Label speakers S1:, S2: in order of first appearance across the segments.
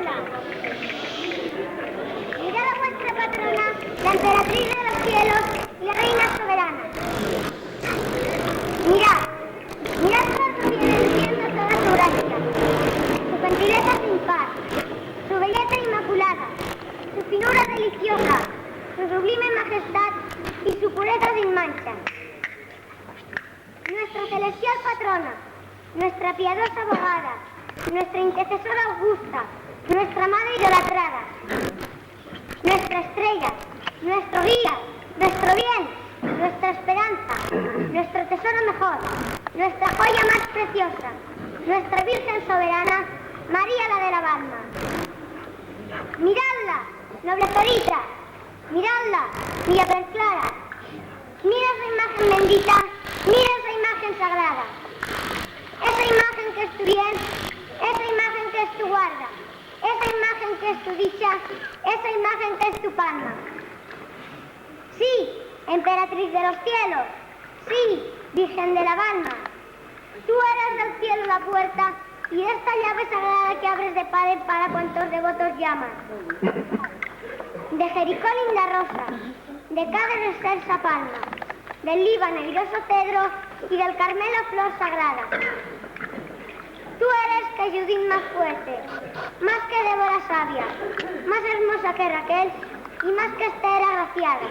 S1: miradla. Mirad a vuestra patrona, la emperatriz de los cielos y la reina soberana. Mirad cuánto viene luciendo toda su gracia, su gentileza sin par, su belleza inmaculada, su finura deliciosa, su sublime majestad y su pureza sin mancha. Nuestra celestial patrona, nuestra piadosa abogada, nuestra intercesora augusta, nuestra madre idolatrada, nuestra estrella, nuestro guía, nuestro bien, nuestra esperanza, nuestro tesoro mejor, nuestra joya más preciosa, nuestra Virgen soberana, María la de la Balma. Miradla, noble Zorita, miradla, Villa Perfclara, mira esa imagen bendita, mira esa imagen sagrada, esa imagen que es tu bien, esa imagen que es tu guarda, esa imagen que es tu dicha, esa imagen que es tu palma. Sí, emperatriz de los cielos, sí, Virgen de la Balma, tú eres del cielo la puerta y esta llave sagrada que abres de par en par a cuantos devotos llaman. De Jericó linda rosa, de Cádiz excelsa palma, del Líbano airoso cedro y del Carmelo flor sagrada. Tú eres que Judith más fuerte, más que Débora sabia, más hermosa que Raquel y más que Esther agraciada,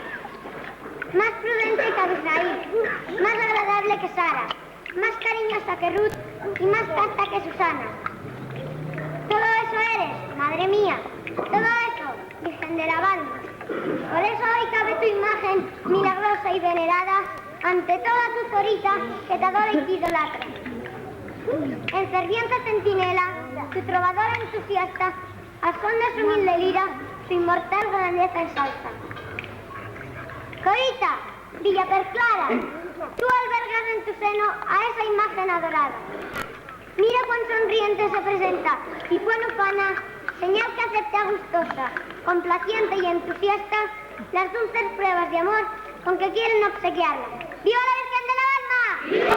S1: más prudente que Abigail, más agradable que Sara, más cariñosa que Ruth y más casta que Susana. Todo eso eres, madre mía, todo eso, Virgen de la Balma. Por eso hoy cabe tu imagen milagrosa y venerada ante toda tu Zorita que te adora y te idolatra. En ferviente centinela, tu trovadora entusiasta, al son de su humilde lira, su inmortal grandeza ensalza. Zorita, Villa Perfclara, tú albergas en tu seno a esa imagen adorada. Mira cuán sonriente se presenta y cuán ufana, señal que acepta gustosa, complaciente y entusiasta las dulces pruebas de amor con que quieren obsequiarla. ¡Viva la Virgen de la Balma!